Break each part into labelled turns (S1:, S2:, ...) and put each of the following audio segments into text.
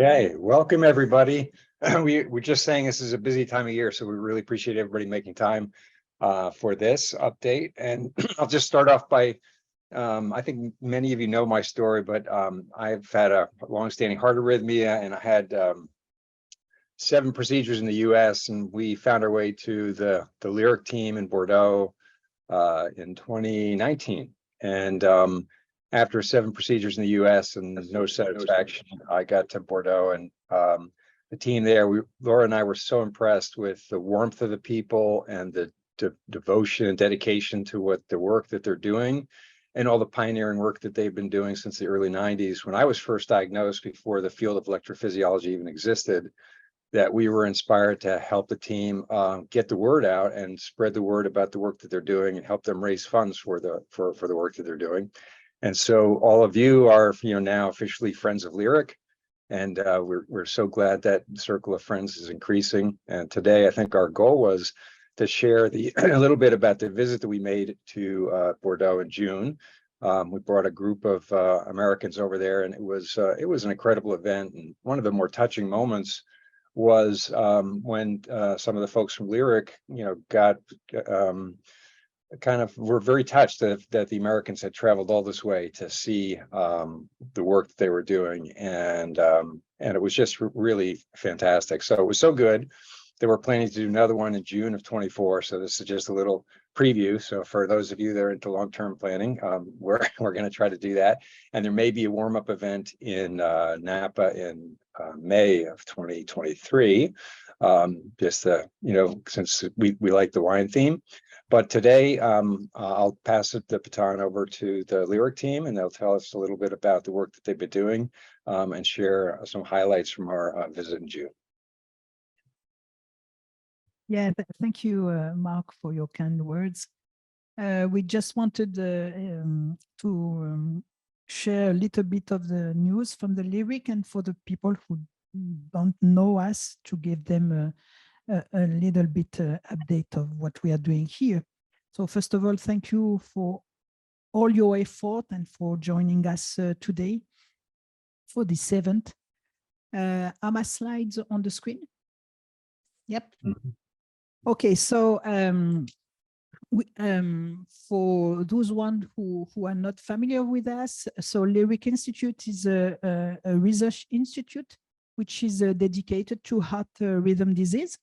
S1: Okay, welcome everybody. We're just saying this is a busy time of year, so we really appreciate everybody making time for this update. And I'll just start off by, I think many of you know my story, but I've had a long-standing heart arrhythmia, and I had 7 procedures in the US, and we found our way to the Lyric team in Bordeaux in 2019. And after 7 procedures in the US and no satisfaction, I got to Bordeaux, and the team there, Laura and I were so impressed with the warmth of the people and the devotion and dedication to the work that they're doing, and all the pioneering work that they've been doing since the early 90s. When I was first diagnosed, before the field of electrophysiology even existed, that we were inspired to help the team get the word out and spread the word about the work that they're doing and help them raise funds for the work that they're doing. And so all of you are, now officially friends of Lyric, and we're so glad that circle of friends is increasing. And today, I think our goal was to share a little bit about the visit that we made to Bordeaux in June. We brought a group of Americans over there, and it was an incredible event. And one of the more touching moments was when some of the folks from Lyric, got were very touched that the Americans had traveled all this way to see the work that they were doing, and it was just really fantastic. So it was so good that we're planning to do another one in June of 24. So this is just a little preview. So for those of you that are into long-term planning, we're going to try to do that, and there may be a warm-up event in Napa in May of 2023, just since we like the wine theme. But today, I'll pass the baton over to the Lyric team, and they'll tell us a little bit about the work that they've been doing, and share some highlights from our visit in June.
S2: Yeah, thank you, Mark, for your kind words. We just wanted to share a little bit of the news from the Lyric, and for the people who don't know us, to give them a little bit update of what we are doing here. So first of all, thank you for all your effort and for joining us today for this event. Are my slides on the screen? Yep. Mm-hmm. Okay, so for those ones who are not familiar with us, so Lyric Institute is a research institute which is dedicated to heart rhythm disease.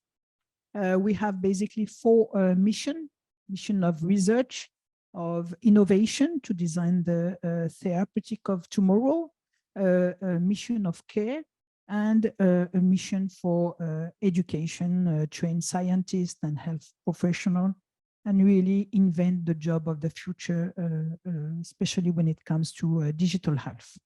S2: We have basically 4 mission of research, of innovation to design the therapeutic of tomorrow, a mission of care, and a mission for education, train scientists and health professionals, and really invent the job of the future, especially when it comes to digital health.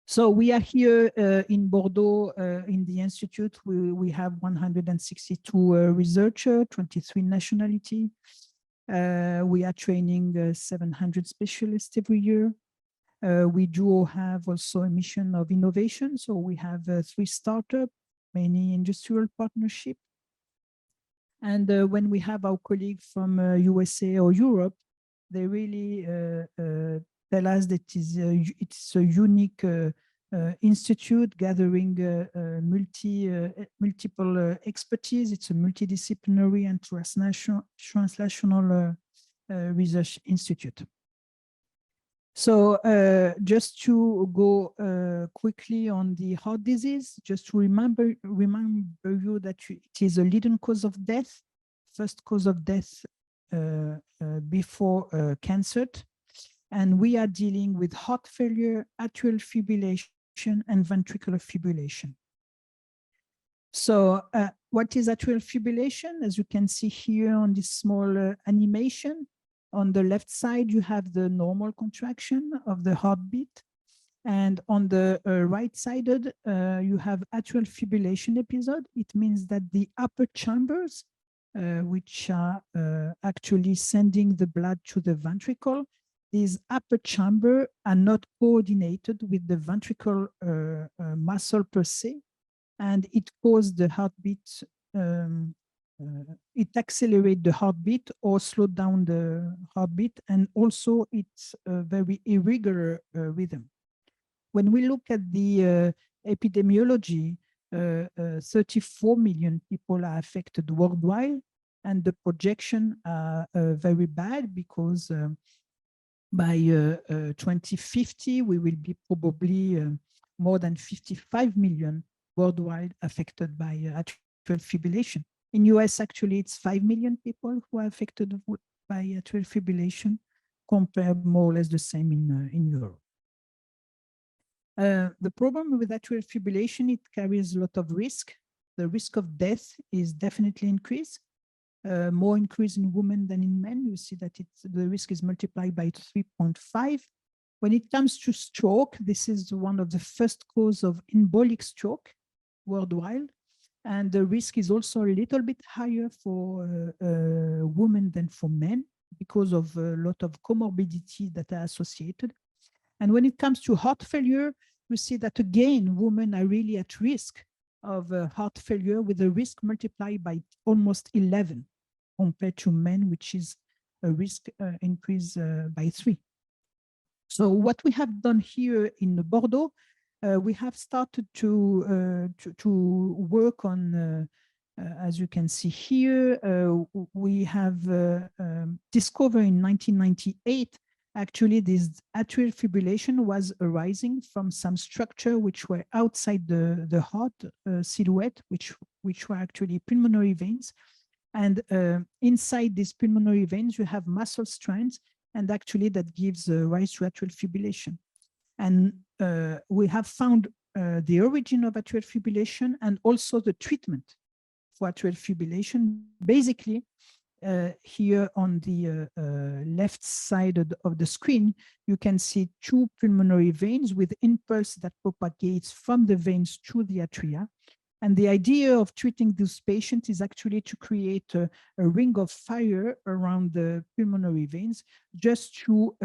S2: So we are here in Bordeaux in the Institute. We have 162 researchers, 23 nationalities. We are training 700 specialists every year. We do have also a mission of innovation. So we have 3 startups, many industrial partnerships. And when we have our colleagues from USA or Europe, they really tell us that it's a unique institute gathering multiple expertise. It's a multidisciplinary and translational research institute. So just to go quickly on the heart disease, just to remember you that it is a leading cause of death, first cause of death before cancer. And we are dealing with heart failure, atrial fibrillation, and ventricular fibrillation. So what is atrial fibrillation? As you can see here on this small animation, on the left side, you have the normal contraction of the heartbeat. And on the right side, you have atrial fibrillation episode. It means that the upper chambers, which are actually sending the blood to the ventricle, these upper chambers are not coordinated with the ventricle muscle per se, and it causes the heartbeat, it accelerates the heartbeat or slow down the heartbeat, and also it's a very irregular rhythm. When we look at the epidemiology, 34 million people are affected worldwide, and the projection are very bad because by 2050, we will be probably more than 55 million worldwide affected by atrial fibrillation. In US, actually, it's 5 million people who are affected by atrial fibrillation, compared more or less the same in Europe. The problem with atrial fibrillation, it carries a lot of risk. The risk of death is definitely increased. More increase in women than in men. You see that the risk is multiplied by 3.5. When it comes to stroke, this is one of the first cause of embolic stroke worldwide. And the risk is also a little bit higher for women than for men because of a lot of comorbidities that are associated. And when it comes to heart failure, you see that again, women are really at risk of heart failure with a risk multiplied by almost 11 compared to men, which is a risk increase by 3. So what we have done here in Bordeaux, we have started to work on, as you can see here, we have discovered in 1998, actually this atrial fibrillation was arising from some structure which were outside the heart silhouette, which were actually pulmonary veins. And inside these pulmonary veins, you have muscle strands, and actually that gives rise to atrial fibrillation. And we have found the origin of atrial fibrillation and also the treatment for atrial fibrillation. Basically, here on the left side of the screen, you can see 2 pulmonary veins with impulse that propagates from the veins to the atria. And the idea of treating those patients is actually to create a ring of fire around the pulmonary veins, just to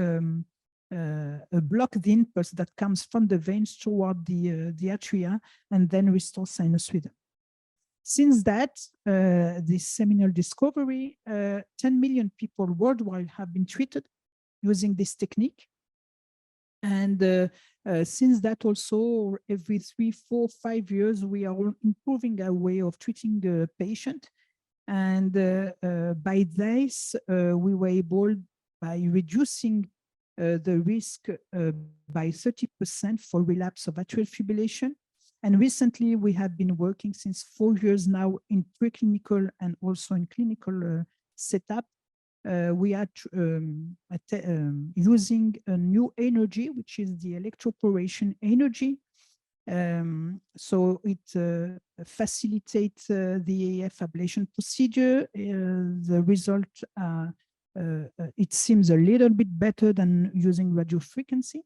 S2: block the impulse that comes from the veins toward the atria, and then restore sinus rhythm. Since that, this seminal discovery, 10 million people worldwide have been treated using this technique. And since that also, every 3, 4, 5 years, we are improving our way of treating the patient. And by this, we were able, by reducing the risk by 30% for relapse of atrial fibrillation. And recently, we have been working since 4 years now in preclinical and also in clinical setup. We are using a new energy, which is the electroporation energy. So it facilitates the AF ablation procedure. The result, it seems a little bit better than using radiofrequency.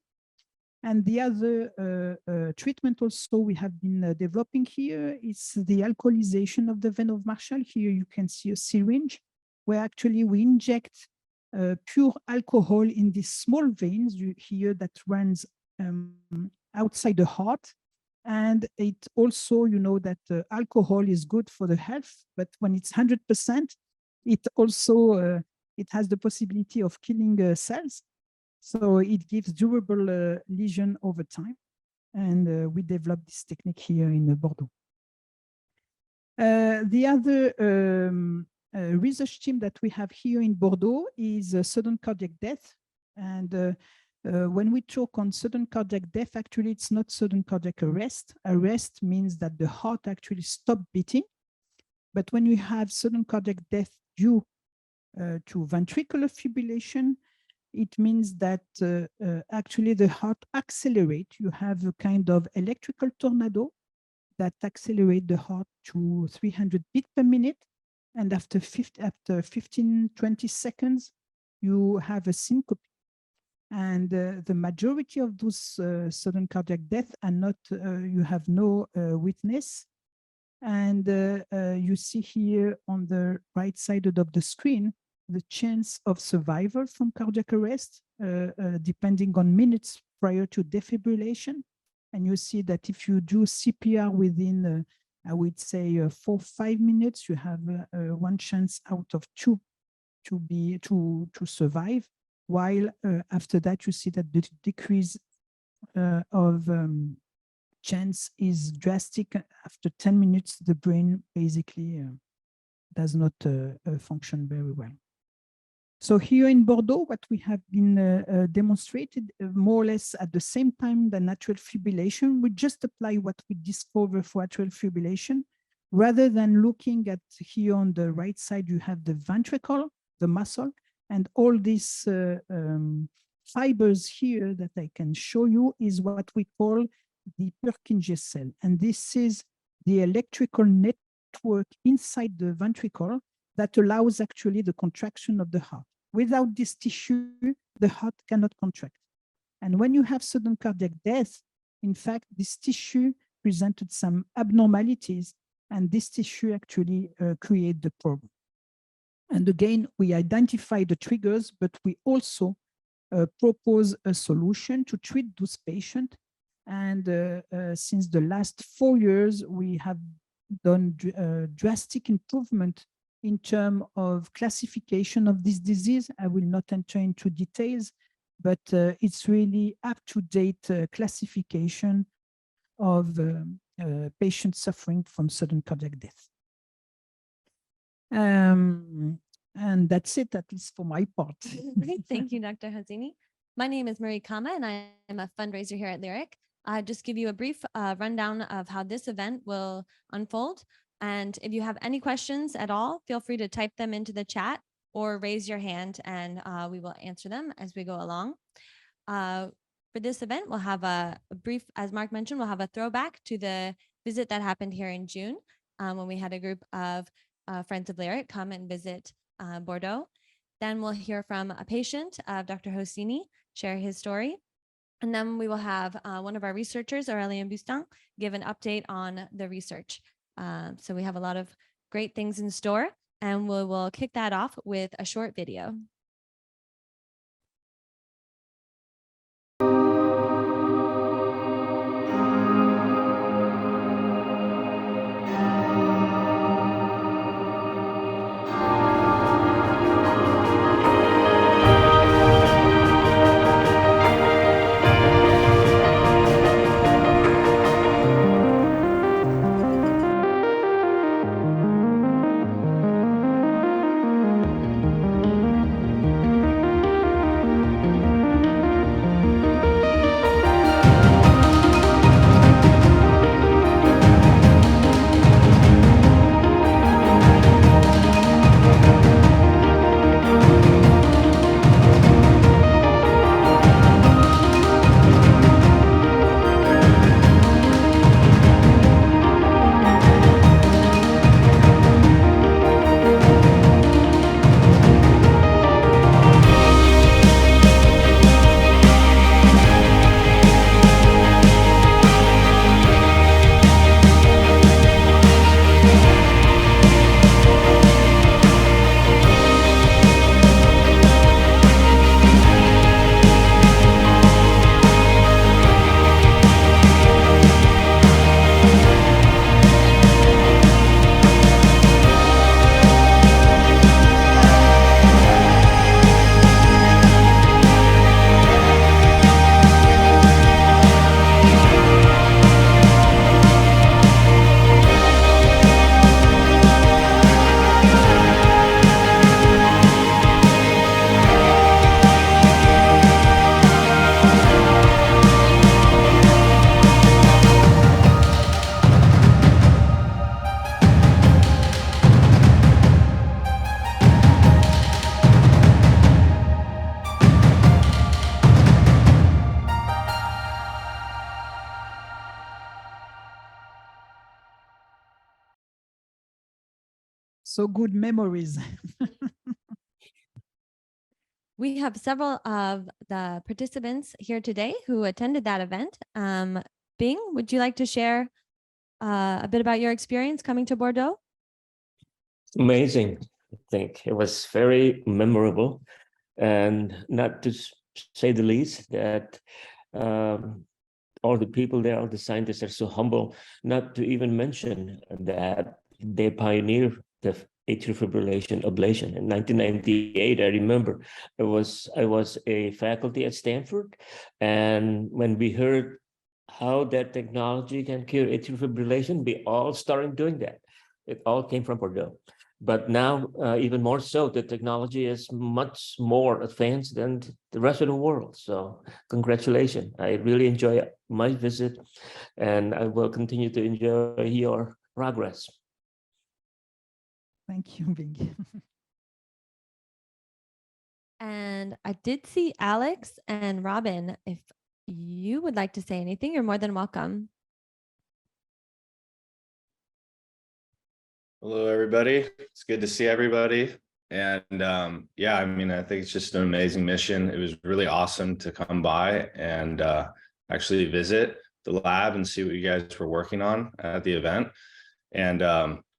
S2: And the other treatment also we have been developing here is the alcoholization of the vein of Marshall. Here you can see a syringe where actually we inject pure alcohol in these small veins here that runs outside the heart. And it also, you know, that alcohol is good for the health, but when it's 100%, it also, it has the possibility of killing cells. So it gives durable lesion over time. And we developed this technique here in Bordeaux. The other research team that we have here in Bordeaux is sudden cardiac death. And when we talk on sudden cardiac death, actually, it's not sudden cardiac arrest. Arrest means that the heart actually stopped beating. But when you have sudden cardiac death due to ventricular fibrillation, it means that actually the heart accelerates. You have a kind of electrical tornado that accelerates the heart to 300 beats per minute. And after 15, 20 seconds, you have a syncope. And the majority of those sudden cardiac deaths are not, you have no witness. And you see here on the right side of the screen, the chance of survival from cardiac arrest, depending on minutes prior to defibrillation. And you see that if you do CPR within, I would say 4 or 5 minutes, you have 1 chance out of 2 to survive. While after that, you see that the decrease of change is drastic. After 10 minutes, the brain basically does not function very well. So here in Bordeaux, what we have been demonstrated more or less at the same time than atrial fibrillation, we just apply what we discover for atrial fibrillation, rather than looking at here on the right side, you have the ventricle, the muscle, and all these fibers here that I can show you is what we call the Purkinje cell. And this is the electrical network inside the ventricle that allows actually the contraction of the heart. Without this tissue, the heart cannot contract. And when you have sudden cardiac death, in fact, this tissue presented some abnormalities, and this tissue actually create the problem. And again, we identify the triggers, but we also propose a solution to treat those patients. And since the last 4 years, we have done drastic improvement in terms of classification of this disease. I will not enter into details, but it's really up-to-date classification of patients suffering from sudden cardiac death. And that's it, at least for my part.
S3: Great, thank you, Dr. Hazini. My name is Marie Kama, and I am a fundraiser here at Lyric. I'll just give you a brief rundown of how this event will unfold. And if you have any questions at all, feel free to type them into the chat or raise your hand, and we will answer them as we go along. For this event, we'll have a brief, as Mark mentioned, we'll have a throwback to the visit that happened here in June when we had a group of Friends of Lyric come and visit Bordeaux. Then we'll hear from a patient of Dr. Hosseini, share his story. And then we will have one of our researchers, Aurélien Bustin, give an update on the research. So we have a lot of great things in store, and we will kick that off with a short video.
S2: So good memories.
S3: We have several of the participants here today who attended that event. Bing, would you like to share a bit about your experience coming to Bordeaux?
S4: Amazing. I think it was very memorable, and not to say the least that all the people there, all the scientists are so humble, not to even mention that they pioneered the atrial fibrillation ablation. In 1998, I remember I was a faculty at Stanford, and when we heard how that technology can cure atrial fibrillation, we all started doing that. It all came from Bordeaux. But now, even more so, the technology is much more advanced than the rest of the world. So congratulations. I really enjoy my visit, and I will continue to enjoy your progress.
S2: Thank you, Bing.
S3: And I did see Alex and Robin. If you would like to say anything, you're more than welcome.
S5: Hello, everybody. It's good to see everybody. And yeah, I mean, I think it's just an amazing mission. It was really awesome to come by and actually visit the lab and see what you guys were working on at the event. And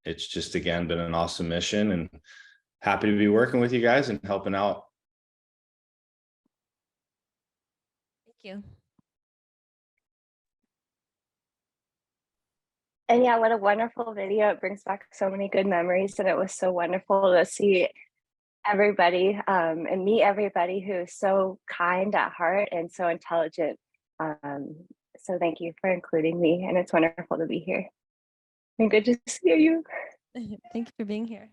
S5: it's just, again, been an awesome mission, and happy to be working with you guys and helping out.
S3: Thank you.
S6: And yeah, what a wonderful video. It brings back so many good memories, and it was so wonderful to see everybody and meet everybody who is so kind at heart and so intelligent. So thank you for including me, and it's wonderful to be here. And good to see you.
S3: Thank you for being here.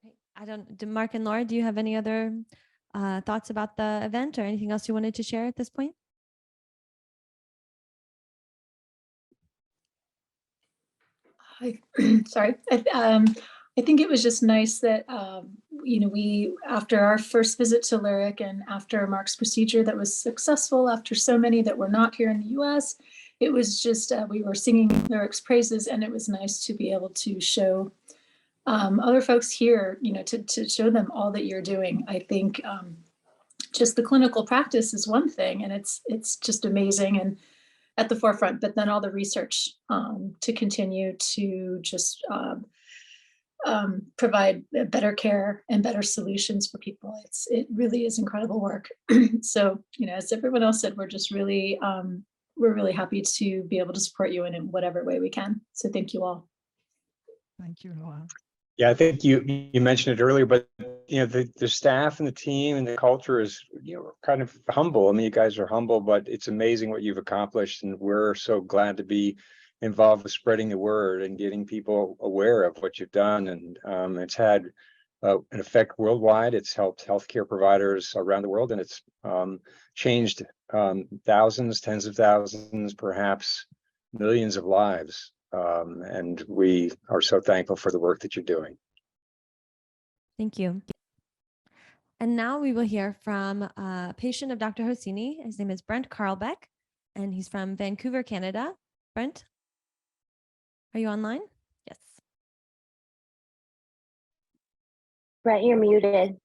S3: Great. I don't, Mark and Laura, do you have any other thoughts about the event or anything else you wanted to share at this point?
S7: Sorry. I think it was just nice that, you know, we, after our first visit to Lyric and after Mark's procedure that was successful, after so many that were not here in the US, it was just, we were singing Lyric's praises, and it was nice to be able to show other folks here, you know, to show them all that you're doing. I think just the clinical practice is one thing, and it's just amazing and at the forefront, but then all the research to continue to just provide better care and better solutions for people. It really is incredible work. So, you know, as everyone else said, we're just really, we're really happy to be able to support you in whatever way we can. So thank you all.
S2: Thank you, Laura.
S1: Yeah, I think you mentioned it earlier, but you know, the staff and the team and the culture is, you know, kind of humble. I mean, you guys are humble, but it's amazing what you've accomplished, and we're so glad to be involved with spreading the word and getting people aware of what you've done. And it's had an effect worldwide. It's helped healthcare providers around the world, and it's changed thousands, tens of thousands, perhaps millions of lives. And we are so thankful for the work that you're doing.
S3: Thank you. And now we will hear from a patient of Dr. Hosseini. His name is Brent Carlbeck, and he's from Vancouver, Canada. Brent, are you online? Yes.
S6: Brent, you're muted.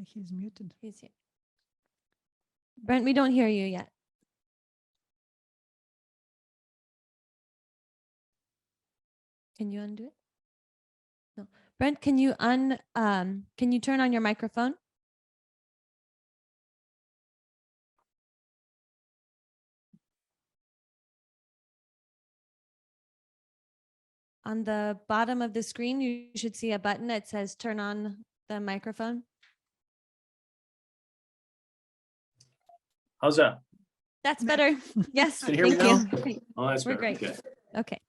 S2: He's muted.
S3: He's here. Brent, we don't hear you yet. Can you undo it? No. Brent, can you turn on your microphone? On the bottom of the screen, you should see a button that says turn on the microphone.
S8: How's that?
S3: That's better. Yes,
S8: Can you hear me
S3: thank you.
S8: Oh, that's
S3: We're
S8: better.
S3: great.
S8: Okay.
S3: Okay.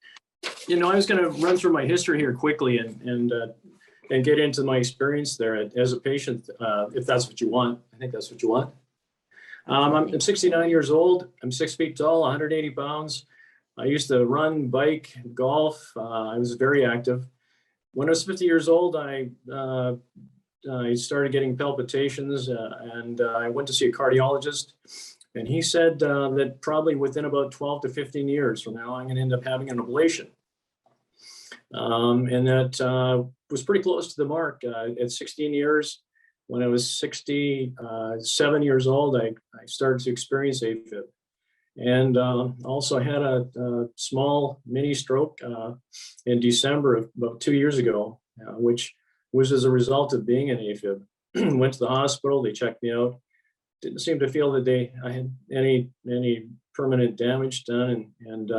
S8: You know, I was going to run through my history here quickly and get into my experience there as a patient, if that's what you want. I think that's what you want. I'm 69 years old. I'm 6 feet tall, 180 pounds. I used to run, bike, golf. I was very active. When I was 50 years old, I started getting palpitations, and I went to see a cardiologist. And he said that probably within about 12 to 15 years from now, I'm going to end up having an ablation. And that was pretty close to the mark. At 16 years, when I was 67 years old, I started to experience AFib. And also I had a small mini stroke in December of about 2 years ago, which was as a result of being an AFib. Went to the hospital, they checked me out. Didn't seem to feel that I had any permanent damage done, and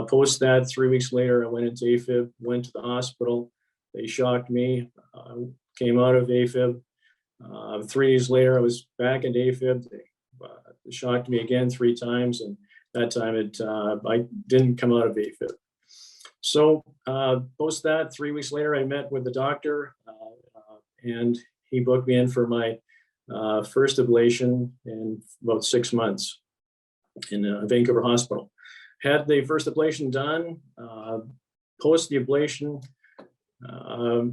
S8: Post that, 3 weeks later, I went into AFib, went to the hospital. They shocked me, came out of AFib. 3 days later, I was back in AFib. They shocked me again 3 times, and that time I didn't come out of AFib. So post that, 3 weeks later, I met with the doctor, and he booked me in for my first ablation in about 6 months in Vancouver Hospital. Had the first ablation done, post the ablation, I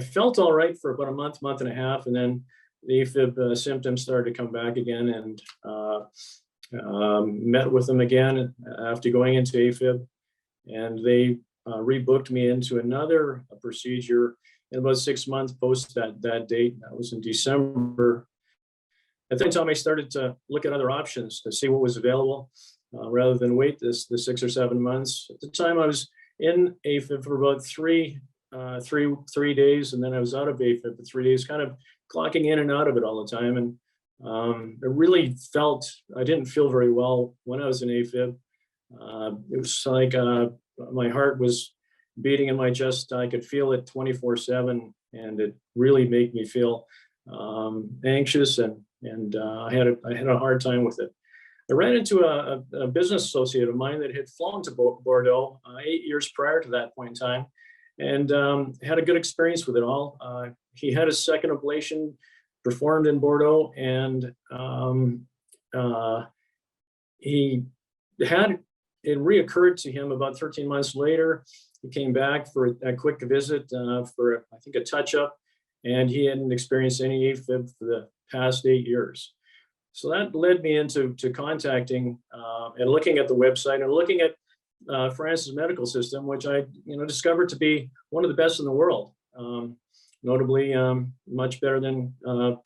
S8: felt all right for about a month and a half, and then the AFib symptoms started to come back again, and met with them again after going into AFib, and they rebooked me into another procedure in about 6 months post that date. That was in December. At that time, I started to look at other options to see what was available, rather than wait the 6 or 7 months. At the time, I was in AFib for about three days, and then I was out of AFib for 3 days, kind of clocking in and out of it all the time. And I didn't feel very well when I was in AFib. It was like my heart was beating in my chest. I could feel it 24/7, and it really made me feel anxious, and I had a hard time with it. I ran into a business associate of mine that had flown to Bordeaux 8 years prior to that point in time, and had a good experience with it all. He had a second ablation performed in Bordeaux, and it reoccurred to him about 13 months later. He came back for a quick visit for, I think, a touch-up, and he hadn't experienced any AFib for the past 8 years. So that led me into contacting and looking at the website and looking at France's medical system, which I discovered to be one of the best in the world, notably much better than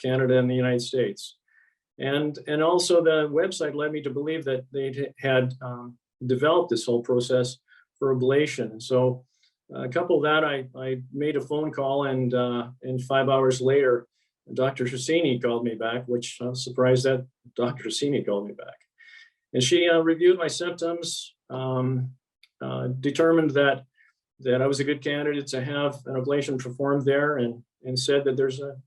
S8: Canada and the United States. And also the website led me to believe that they had developed this whole process for ablation. So a couple of that, I made a phone call, and 5 hours later, Dr. Tracini called me back, which I was surprised that Dr. Tracini called me back. And she reviewed my symptoms, determined that I was a good candidate to have an ablation performed there, and said that there's a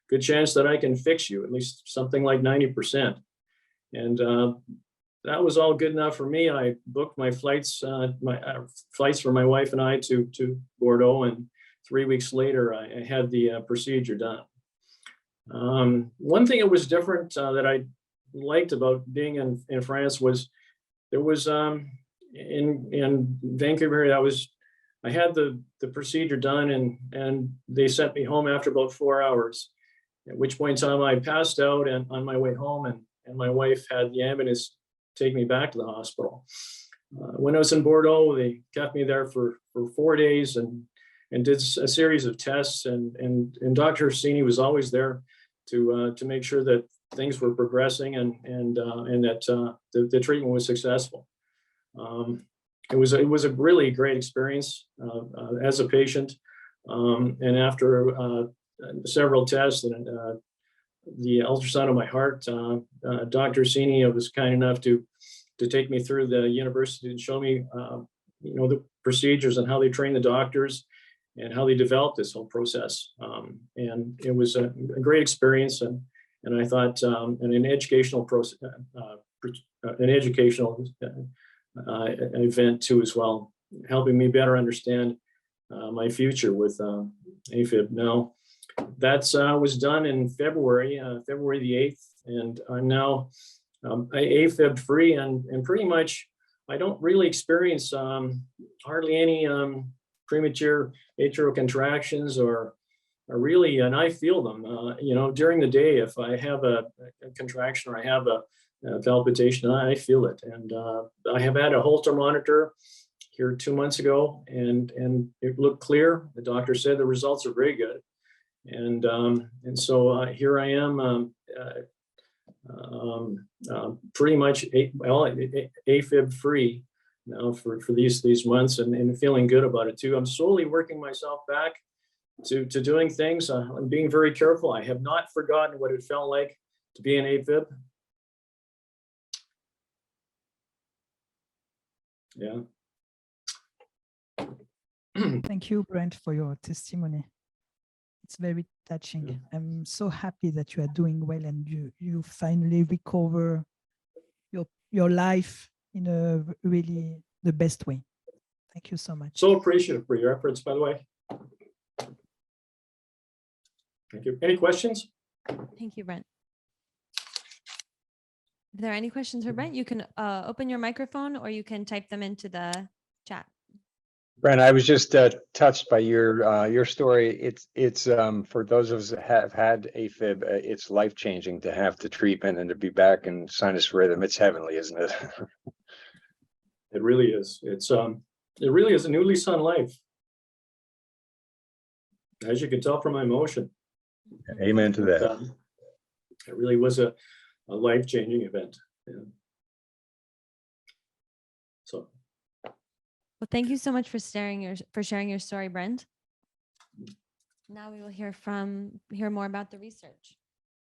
S8: good chance that I can fix you, at least something like 90%. And that was all good enough for me. I booked my flights for my wife and I to Bordeaux, and 3 weeks later, I had the procedure done. One thing that was different that I liked about being in France was there was in Vancouver area, I had the procedure done, and they sent me home after about 4 hours, at which point in time I passed out and on my way home, and my wife had the ambulance take me back to the hospital. When I was in Bordeaux, they kept me there for 4 days and did a series of tests, and Dr. Orsini was always there to make sure that things were progressing and that the treatment was successful. It was a really great experience as a patient, and after several tests and the ultrasound of my heart, Dr. Orsini was kind enough to take me through the university and show me the procedures and how they train the doctors and how they developed this whole process. And it was a great experience, and I thought an educational process, an educational event too as well, helping me better understand my future with AFib. Now, that was done in February the 8th, and I'm now AFib free, and pretty much I don't really experience hardly any premature atrial contractions or really, and I feel them, during the day. If I have a contraction or I have a palpitation, I feel it. And I have had a Holter monitor here 2 months ago, and it looked clear. The doctor said the results are very good. And so here I am, pretty much AFib free now for these months, and feeling good about it too. I'm slowly working myself back to doing things. I'm being very careful. I have not forgotten what it felt like to be in AFib. Yeah.
S2: Thank you, Brent, for your testimony. It's very touching.
S8: Yeah.
S2: I'm so happy that you are doing well and you finally recover your life in a really the best way. Thank you so much.
S8: So appreciative for your efforts, by the way. Thank you. Any questions?
S3: Thank you, Brent. If there are any questions for Brent, you can open your microphone or you can type them into the chat.
S1: Brent, I was just touched by your story. It's for those of us that have had AFib, it's life-changing to have the treatment and to be back in sinus rhythm. It's heavenly, isn't it?
S8: It really is. It really is a new lease on life. As you can tell from my emotion.
S1: Amen to that.
S8: It really was a life-changing event. Yeah. So.
S3: Well, thank you so much for sharing your story, Brent. Now we will hear more about the research.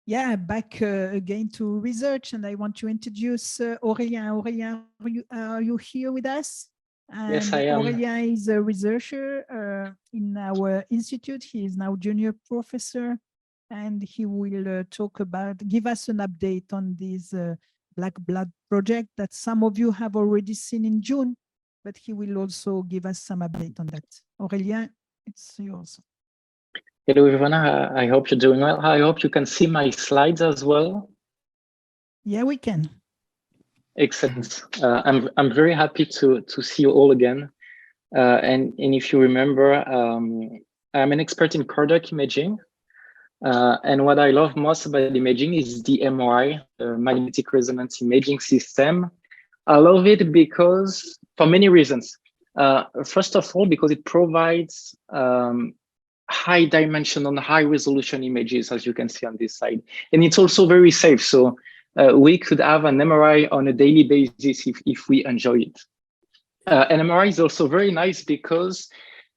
S2: Yeah, back again to research, and I want to introduce Aurélien. Aurélien, are you here with us? And
S9: Yes, I am.
S2: Aurélien is a researcher in our institute. He is now junior professor, and he will give us an update on this Black Blood project that some of you have already seen in June, but he will also give us some update on that. Aurélien, it's yours.
S9: Hello, everyone. I hope you're doing well. I hope you can see my slides as well.
S2: Yeah, we can.
S9: Excellent. I'm very happy to see you all again. And if you remember, I'm an expert in cardiac imaging. And what I love most about imaging is the MRI, magnetic resonance imaging system. I love it because for many reasons. First of all, because it provides high dimensional, high resolution images, as you can see on this side. And it's also very safe. So we could have an MRI on a daily basis if we enjoy it. An MRI is also very nice because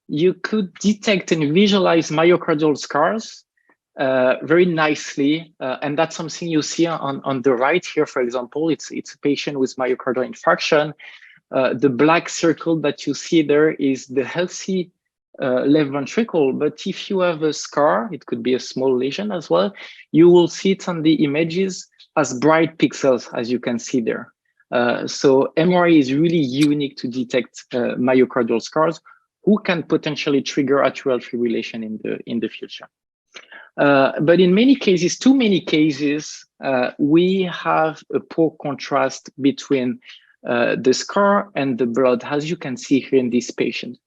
S9: you could detect and visualize myocardial scars very nicely. And that's something you see on the right here, for example. It's a patient with myocardial infarction. The black circle that you see there is the healthy left ventricle, but if you have a scar, it could be a small lesion as well, you will see it on the images as bright pixels, as you can see there. So MRI is really unique to detect myocardial scars who can potentially trigger atrial fibrillation in the future. But in many cases, too many cases, we have a poor contrast between the scar and the blood, as you can see here in this patient.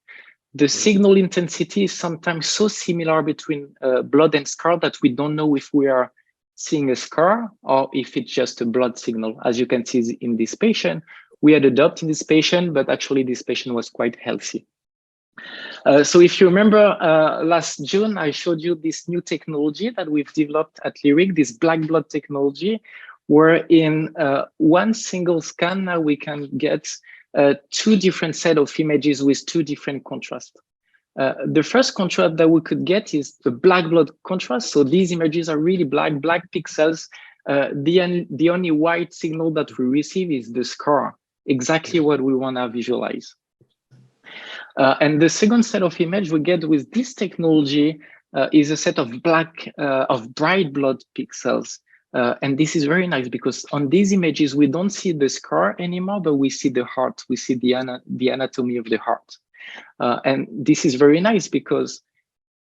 S9: The signal intensity is sometimes so similar between blood and scar that we don't know if we are seeing a scar or if it's just a blood signal. As you can see in this patient, we had a dot in this patient, but actually this patient was quite healthy. So if you remember last June, I showed you this new technology that we've developed at Lyric, this black blood technology, where in one single scan now we can get two different set of images with two different contrasts. The first contrast that we could get is the black blood contrast. So these images are really black pixels. The only white signal that we receive is the scar, exactly what we want to visualize. And the second set of image we get with this technology is a set of bright blood pixels. And this is very nice because on these images, we don't see the scar anymore, but we see the heart. We see the anatomy of the heart. And this is very nice because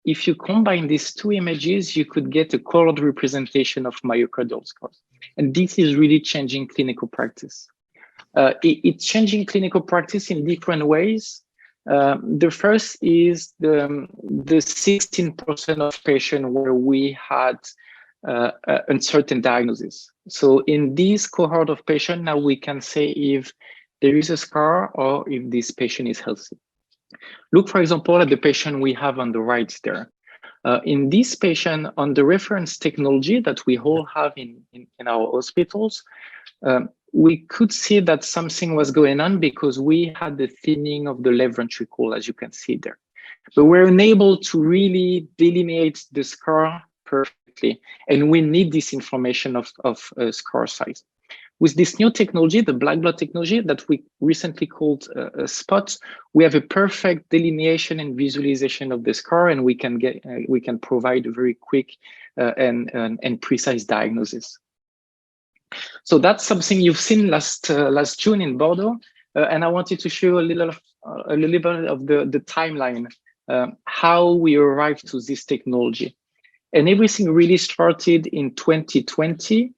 S9: if you combine these two images, you could get a colored representation of myocardial scars. And this is really changing clinical practice. It's changing clinical practice in different ways. The first is the 16% of patients where we had uncertain diagnosis. So in this cohort of patients, now we can say if there is a scar or if this patient is healthy. Look, for example, at the patient we have on the right there. In this patient, on the reference technology that we all have in our hospitals, we could see that something was going on because we had the thinning of the left ventricle, as you can see there. But we're unable to really delineate the scar perfectly, and we need this information of scar size. with this new technology, the black blood technology that we recently called SPOT, we have a perfect delineation and visualization of the scar, and we can provide a very quick and precise diagnosis. So that's something you've seen last June in Bordeaux, and I wanted to show you a little bit of the timeline, how we arrived to this technology. And everything really started in 2020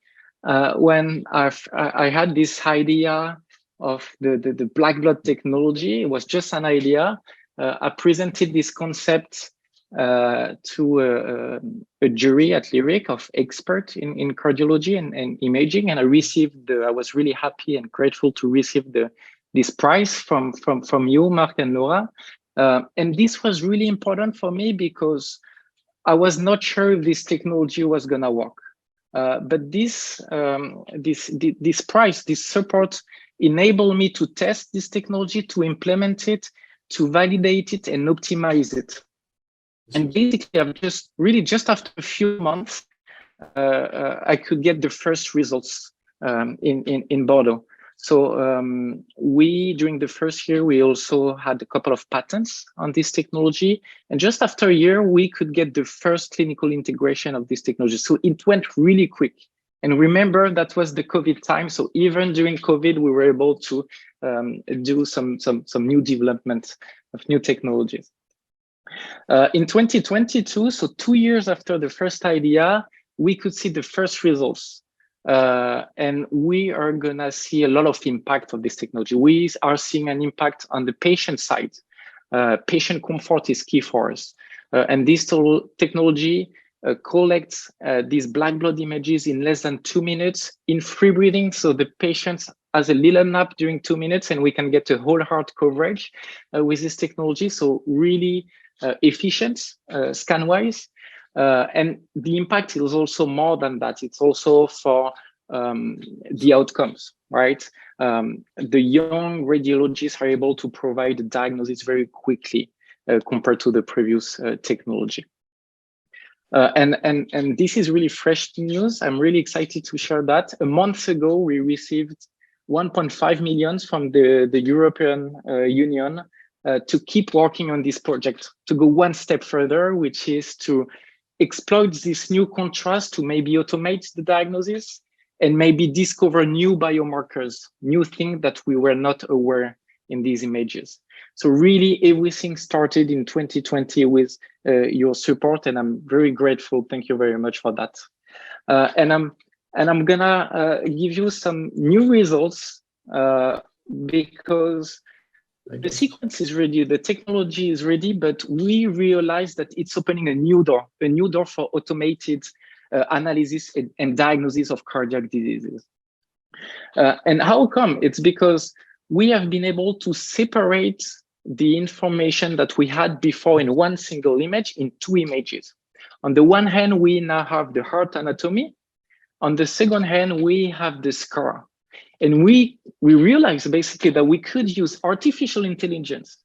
S9: when I had this idea of the black blood technology. It was just an idea. I presented this concept to a jury at Lyric of experts in cardiology and imaging, and I was really happy and grateful to receive this prize from you, Mark and Laura. And this was really important for me because I was not sure if this technology was gonna work. But this prize, this support, enabled me to test this technology, to implement it, to validate it, and optimize it. And basically, I've just after a few months, I could get the first results in Bordeaux. So during the first year, we also had a couple of patents on this technology. And just after a year, we could get the first clinical integration of this technology. So it went really quick. And remember, that was the COVID time. So even during COVID, we were able to do some new development of new technologies. In 2022, so 2 years after the first idea, we could see the first results. And we are gonna see a lot of impact of this technology. We are seeing an impact on the patient side. Patient comfort is key for us. And this technology collects these black blood images in less than 2 minutes in free breathing. So the patient has a little nap during 2 minutes and we can get a whole heart coverage with this technology. So really efficient scan-wise. And the impact is also more than that. It's also for the outcomes, right? The young radiologists are able to provide a diagnosis very quickly compared to the previous technology. And this is really fresh news. I'm really excited to share that. A month ago, we received 1.5 million from the European Union to keep working on this project, to go one step further, which is to exploit this new contrast to maybe automate the diagnosis and maybe discover new biomarkers, new things that we were not aware in these images. So really everything started in 2020 with your support, and I'm very grateful. Thank you very much for that. And I'm gonna give you some new results because the sequence is ready, the technology is ready, but we realize that it's opening a new door for automated analysis and diagnosis of cardiac diseases. And how come? It's because we have been able to separate the information that we had before in one single image in 2 images. On the one hand, we now have the heart anatomy. On the second hand, we have the scar. And we realized basically that we could use artificial intelligence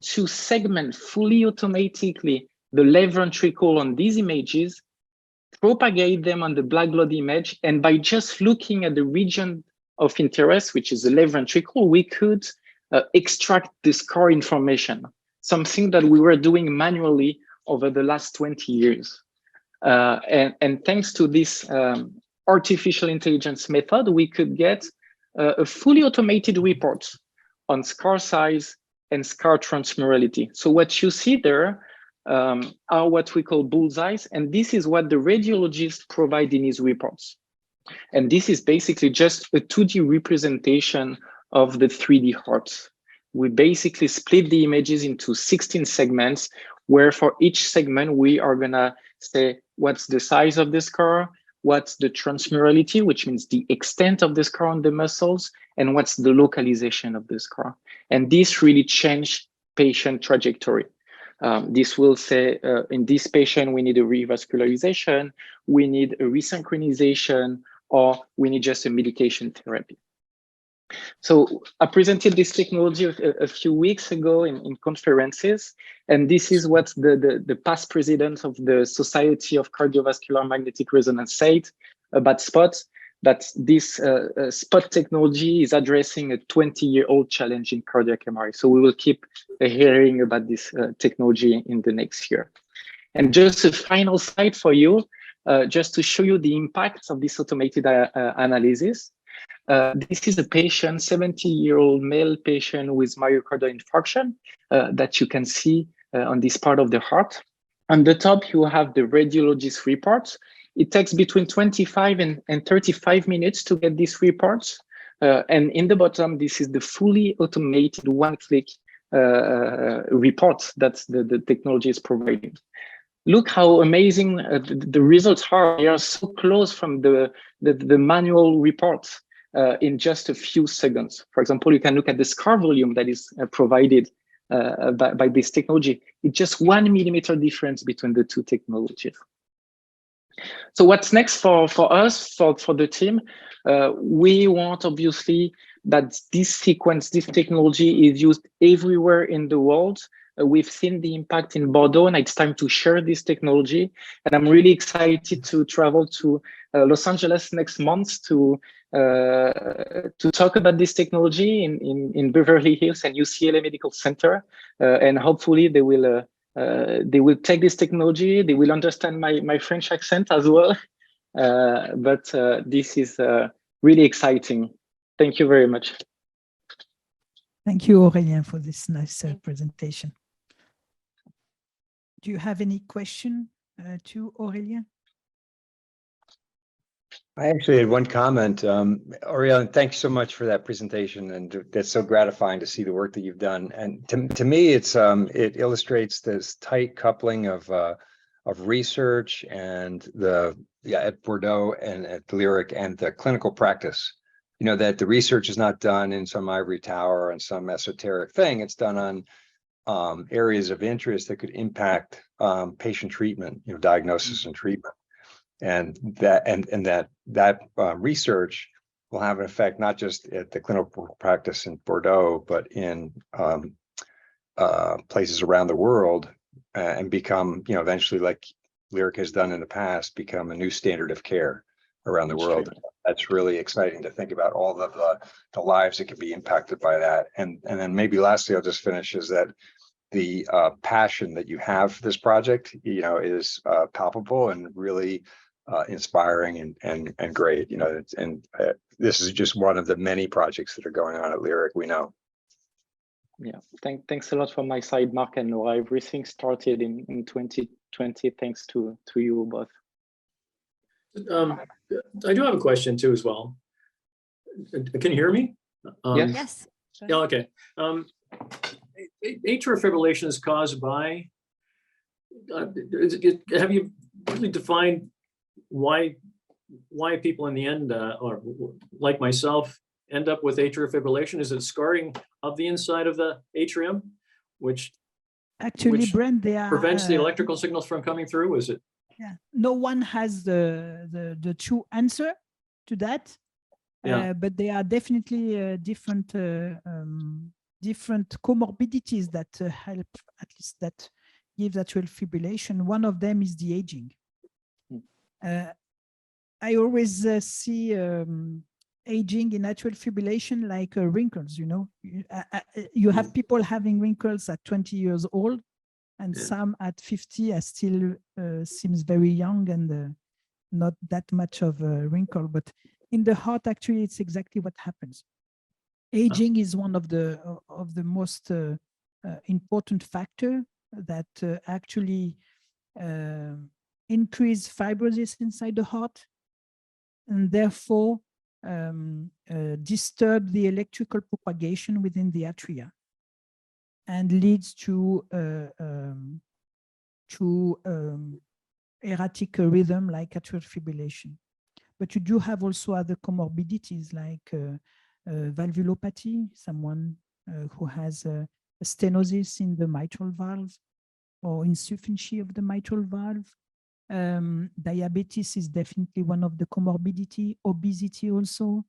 S9: to segment fully automatically the left ventricle on these images, propagate them on the black blood image, and by just looking at the region of interest, which is the left ventricle, we could extract the scar information, something that we were doing manually over the last 20 years. And thanks to this artificial intelligence method, we could get a fully automated report on scar size and scar transmurality. So what you see there are what we call bullseyes, and this is what the radiologist provides in his reports. And this is basically just a 2D representation of the 3D heart. We basically split the images into 16 segments, where for each segment, we are gonna say what's the size of the scar, what's the transmurality, which means the extent of the scar on the muscles, and what's the localization of the scar. And this really changed patient trajectory. This will say, in this patient, we need a revascularization, we need a resynchronization, or we need just a medication therapy. So I presented this technology a few weeks ago in conferences, and this is what the past president of the Society of Cardiovascular Magnetic Resonance said about SPOT. that this SPOT technology is addressing a 20-year-old challenge in cardiac MRI. So we will keep hearing about this technology in the next year. And just a final slide for you, just to show you the impacts of this automated analysis. This is a patient, 70-year-old male patient with myocardial infarction that you can see on this part of the heart. On the top, you have the radiologist reports. It takes between 25 and 35 minutes to get these reports. And in the bottom, this is the fully automated one-click report that the technology is providing. Look how amazing the results are. They are so close from the manual reports in just a few seconds. For example, you can look at the scar volume that is provided by this technology. It's just 1 millimeter difference between the two technologies. So what's next for us, for the team? We want, obviously, that this sequence, this technology is used everywhere in the world. We've seen the impact in Bordeaux, and it's time to share this technology. And I'm really excited to travel to Los Angeles next month to talk about this technology in Beverly Hills and UCLA Medical Center. And hopefully they will take this technology. They will understand my French accent as well. But this is really exciting. Thank you very much.
S2: Thank you, Aurélien, for this nice presentation. Do you have any question to Aurélien?
S1: I actually had one comment. Aurélien, thanks so much for that presentation, and that's so gratifying to see the work that you've done. And to me, it's it illustrates this tight coupling of research and at Bordeaux and at Lyric and the clinical practice. You know, that the research is not done in some ivory tower and some esoteric thing. It's done on areas of interest that could impact patient treatment, you know, diagnosis and treatment. And that research will have an effect not just at the clinical practice in Bordeaux, but in places around the world, and become, you know, eventually, like Lyric has done in the past, become a new standard of care around the world. That's really exciting to think about all of the lives that could be impacted by that. And then maybe lastly, I'll just finish, is that the passion that you have for this project, you know, is palpable and really inspiring and great. You know, this is just one of the many projects that are going on at Lyric, we know.
S9: Yeah, thanks a lot from my side, Mark and Nora. Everything started in 2020 thanks to you both.
S8: I do have a question too as well. Can you hear me?
S9: Yes.
S3: Yes.
S8: Yeah, okay. Atrial fibrillation is caused by, have you really defined why people in the end, or like myself, end up with atrial fibrillation? Is it scarring of the inside of the atrium, which
S2: Actually, Brent, they are
S8: prevents the electrical signals from coming through? Is it?
S2: Yeah, no one has the true answer to that.
S8: Yeah.
S2: But there are definitely different comorbidities that help, at least that give atrial fibrillation. One of them is the aging. I always see aging in atrial fibrillation like wrinkles. You know, you have people having wrinkles at 20 years old, and some at 50 are still seems very young and not that much of a wrinkle. But in the heart, actually, it's exactly what happens. Aging is one of the most important factor that actually increase fibrosis inside the heart, and therefore disturb the electrical propagation within the atria, and leads to erratic rhythm like atrial fibrillation. But you do have also other comorbidities like valvulopathy, someone who has a stenosis in the mitral valve or insufficiency of the mitral valve. Diabetes is definitely one of the comorbidity, obesity also.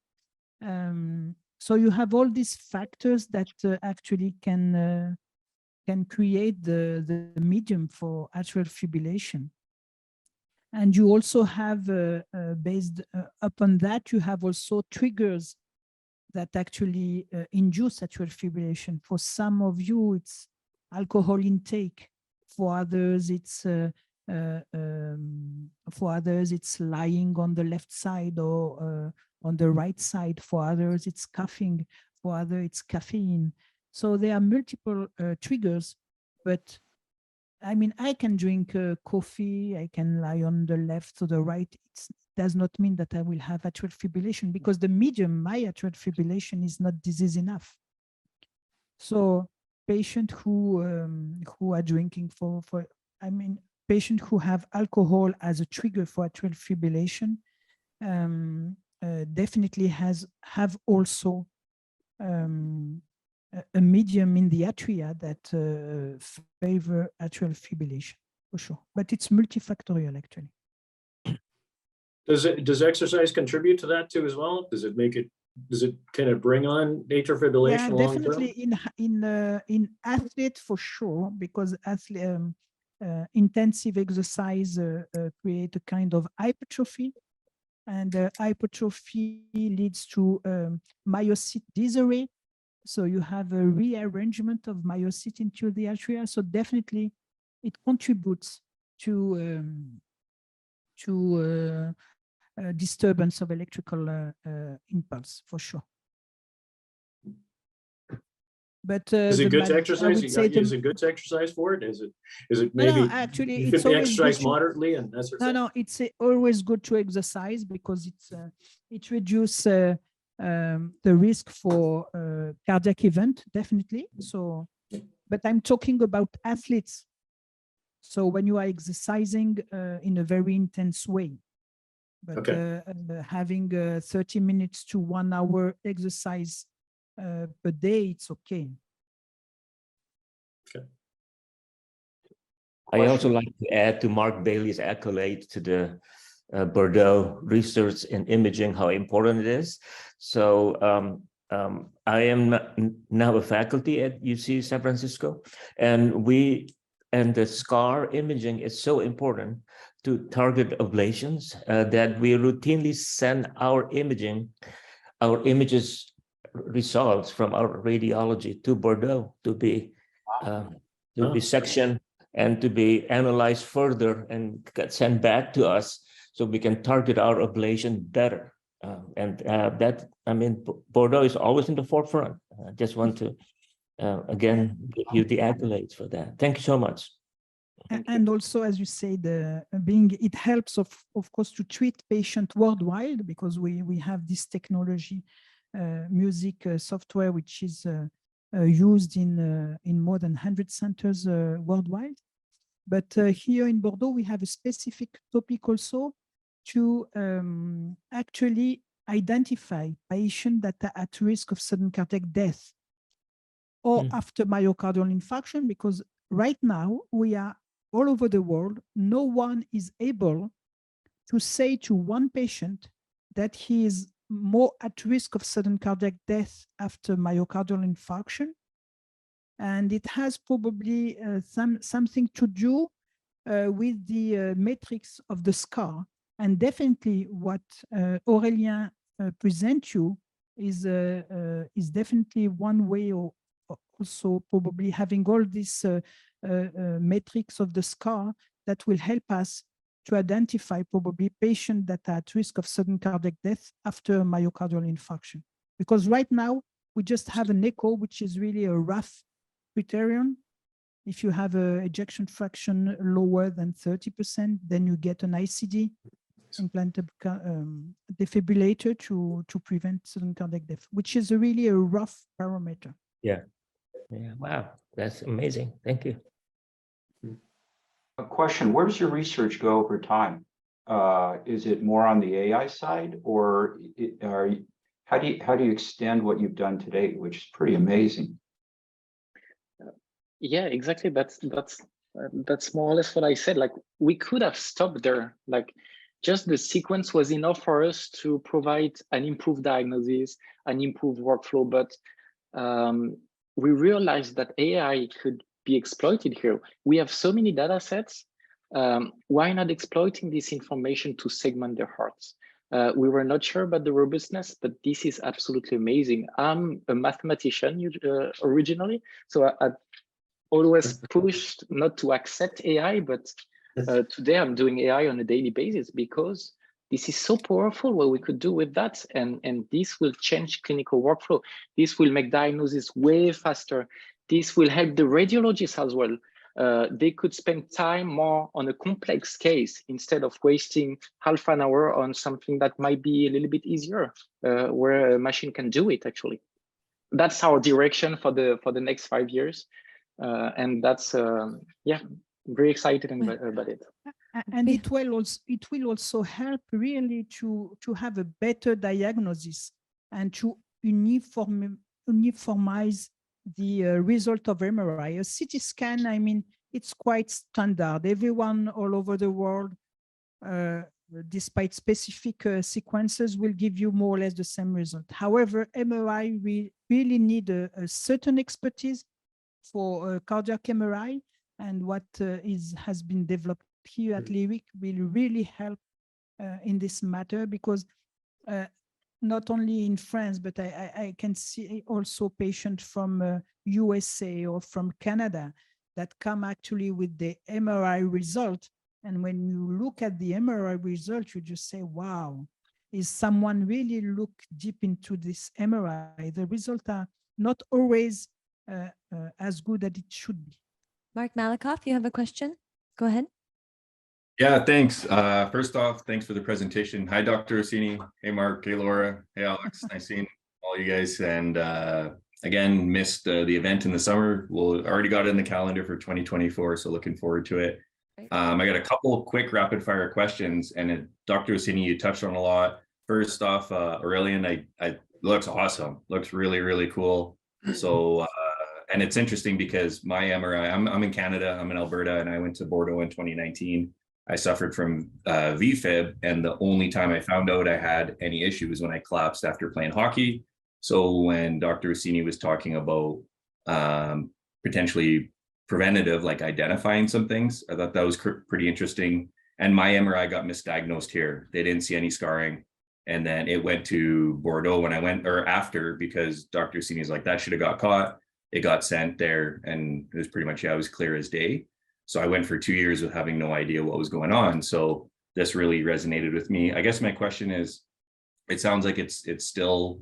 S2: So you have all these factors that actually can create the medium for atrial fibrillation. And you also have, based upon that, you have also triggers that actually induce atrial fibrillation. For some of you, it's alcohol intake. For others, it's lying on the left side or on the right side. For others, it's coughing. For others, it's caffeine. So there are multiple triggers, but I mean, I can drink coffee, I can lie on the left or the right. It does not mean that I will have atrial fibrillation, because the medium, my atrial fibrillation, is not disease enough. So patient who are drinking patient who have alcohol as a trigger for atrial fibrillation definitely have also a medium in the atria that favor atrial fibrillation, for sure. But it's multifactorial, actually.
S8: Does exercise contribute to that too as well? Does it kind of bring on atrial fibrillation long term?
S2: Definitely in athlete, for sure, because intensive exercise create a kind of hypertrophy, and hypertrophy leads to myocyte disarray. So you have a rearrangement of myocyte into the atria. So definitely it contributes to disturbance of electrical impulse, for sure. But
S8: is it good to exercise? Is it good to exercise for it? Is it maybe?
S2: No, actually,
S8: you
S2: it's
S8: could
S2: always
S8: exercise
S2: good to,
S8: moderately and that sort of
S2: no, it's always good to exercise, because it reduces the risk for cardiac event, definitely. So, but I'm talking about athletes. So when you are exercising in a very intense way, but having 30 minutes to 1 hour exercise per day, it's okay.
S8: Okay.
S4: I also like to add to Mark Bailey's accolade to the Bordeaux research and imaging, how important it is. So I am now a faculty at UC San Francisco, and the SCAR imaging is so important to target ablations that we routinely send our images results from our radiology to Bordeaux to be sectioned and to be analyzed further and get sent back to us, so we can target our ablation better. Bordeaux is always in the forefront. I just want to again give you the accolades for that. Thank you so much.
S2: And also, as you said, it helps of course to treat patients worldwide, because we have this technology, music software, which is used in more than 100 centers worldwide. But here in Bordeaux, we have a specific topic also to actually identify patients that are at risk of sudden cardiac death or after myocardial infarction, because right now we are all over the world. No one is able to say to one patient that he is more at risk of sudden cardiac death after myocardial infarction. And it has probably something to do with the metrics of the SCAR. And definitely what Aurélien presents you is definitely one way, or also probably having all these metrics of the SCAR that will help us to identify probably patients that are at risk of sudden cardiac death after myocardial infarction. Because right now, we just have an echo, which is really a rough criterion. If you have an ejection fraction lower than 30%, then you get an ICD, implantable defibrillator, to prevent sudden cardiac death, which is really a rough parameter.
S4: Yeah. Wow, that's amazing. Thank you.
S10: A question: where does your research go over time? Is it more on the AI side, or how do you extend what you've done today, which is pretty amazing?
S9: Yeah, exactly. That's more or less what I said. Like, we could have stopped there. Like, just the sequence was enough for us to provide an improved diagnosis, an improved workflow. But we realized that AI could be exploited here. We have so many data sets why not exploiting this information to segment their hearts? We were not sure about the robustness, but this is absolutely amazing. I'm a mathematician originally, so I always pushed not to accept AI, but today I'm doing AI on a daily basis because this is so powerful what we could do with that. And this will change clinical workflow. This will make diagnosis way faster. This will help the radiologists as well. They could spend time more on a complex case instead of wasting half an hour on something that might be a little bit easier, where a machine can do it actually. That's our direction for the next 5 years. And that's, yeah, very excited about it.
S2: And it will also help really to have a better diagnosis and to uniformize the result of MRI. A CT scan, I mean, it's quite standard. Everyone all over the world, despite specific sequences, will give you more or less the same result. However, MRI, we really need a certain expertise for cardiac MRI, and what has been developed here at Lyric will really help in this matter, because not only in France, but I can see also patients from USA or from Canada that come actually with the MRI result. And when you look at the MRI result, you just say, wow, is someone really look deep into this MRI? The results are not always as good as it should be.
S3: Mark Malikoff, you have a question? Go ahead.
S11: Yeah, thanks. First off, thanks for the presentation. Hi, Dr. Orsini. Hey, Mark. Hey, Laura. Hey, Alex. Nice seeing all you guys. And again, missed the event in the summer. We'll already got it in the calendar for 2024, so looking forward to it. I got a couple of quick rapid fire questions, and Dr. Orsini, you touched on a lot. First off, Aurelian, I looks awesome. Looks really, really cool. So, and it's interesting because my MRI, I'm in Canada, I'm in Alberta, and I went to Bordeaux in 2019. I suffered from VFib, and the only time I found out I had any issue was when I collapsed after playing hockey. So when Dr. Orsini was talking about potentially preventative, like identifying some things, I thought that was pretty interesting. And my MRI got misdiagnosed here. They didn't see any scarring. And then it went to Bordeaux when I went, or after, because Dr. Orsini is like, that should have got caught. It got sent there, and it was pretty much, yeah, it was clear as day. So I went for 2 years with having no idea what was going on. So this really resonated with me. I guess my question is, it sounds like it's still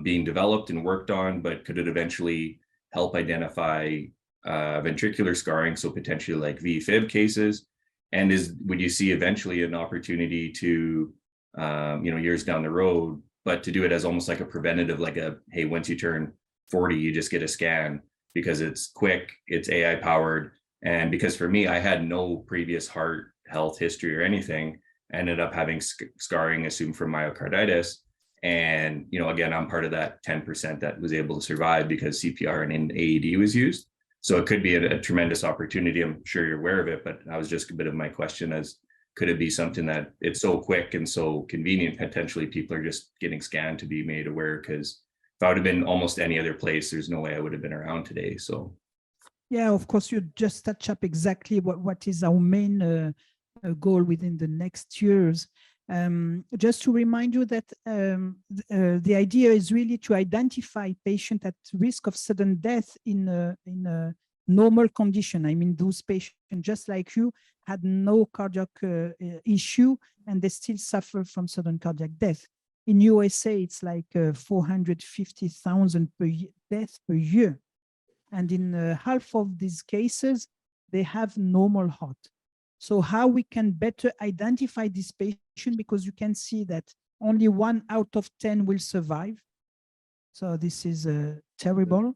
S11: being developed and worked on, but could it eventually help identify ventricular scarring, so potentially like VFib cases? And would you see eventually an opportunity to, years down the road, but to do it as almost like a preventative, like hey, once you turn 40, you just get a scan, because it's quick, it's AI powered. And because for me, I had no previous heart health history or anything, ended up having scarring assumed from myocarditis. And, again, I'm part of that 10% that was able to survive because CPR and AED was used. So it could be a tremendous opportunity. I'm sure you're aware of it, but that was just a bit of my question, as could it be something that it's so quick and so convenient, potentially people are just getting scanned to be made aware? Because if I would have been almost any other place, there's no way I would have been around today. So.
S2: Yeah, of course, you just touch up exactly what is our main goal within the next years. Just to remind you that the idea is really to identify patients at risk of sudden death in a normal condition. I mean, those patients, just like you, had no cardiac issue, and they still suffer from sudden cardiac death. In USA, it's like 450,000 deaths per year. And in half of these cases, they have normal heart. So how we can better identify this patient, because you can see that only 1 out of 10 will survive. So this is terrible.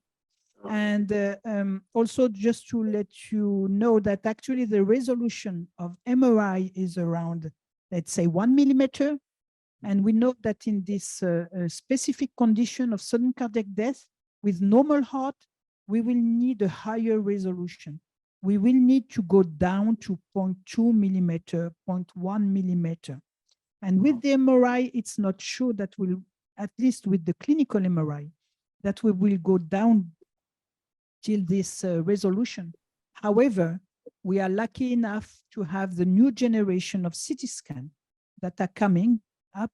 S2: And also just to let you know that actually the resolution of MRI is around, let's say, 1 millimeter. And we know that in this specific condition of sudden cardiac death with normal heart, we will need a higher resolution. We will need to go down to 0.2 millimeter, 0.1 millimeter. And with the MRI, it's not sure that we'll, at least with the clinical MRI, that we will go down till this resolution. However, we are lucky enough to have the new generation of CT scan that are coming up,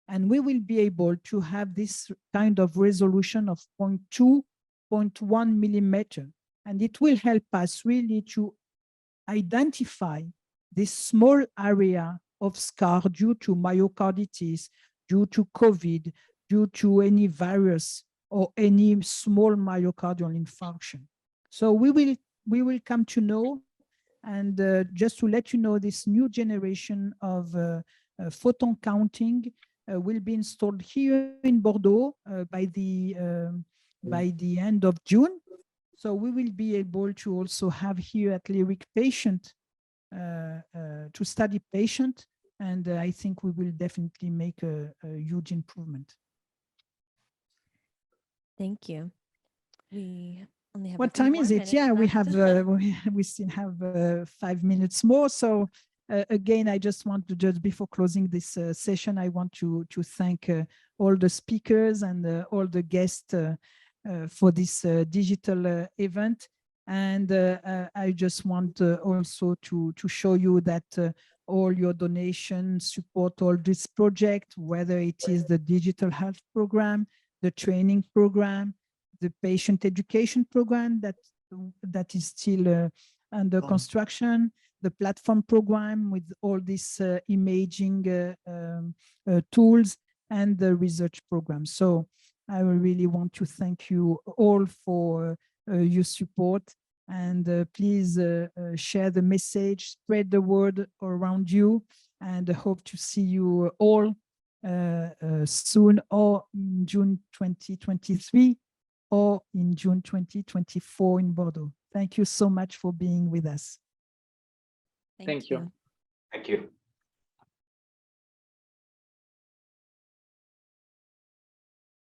S2: and we will be able to have this kind of resolution of 0.2, 0.1 millimeter. And it will help us really to identify this small area of scar due to myocarditis, due to COVID, due to any virus or any small myocardial infarction. So we will come to know, and just to let you know, this new generation of photon counting will be installed here in Bordeaux by the end of June. So we will be able to also have here at Lyric patient to study patient, and I think we will definitely make a huge improvement.
S3: Thank you. We only have.
S2: What time is it? Yeah, we have we still have 5 minutes more. So again, I just want to, just before closing this session, I want to thank all the speakers and all the guests for this digital event. And I just want also to show you that all your donations support all this project, whether it is the digital health program, the training program, the patient education program that is still under construction, the platform program with all these imaging tools, and the research program. So I really want to thank you all for your support, and please share the message, spread the word around you, and hope to see you all soon, or in June 2023 or in June 2024 in Bordeaux. Thank you so much for being with us.
S9: Thank you.
S10: Thank you.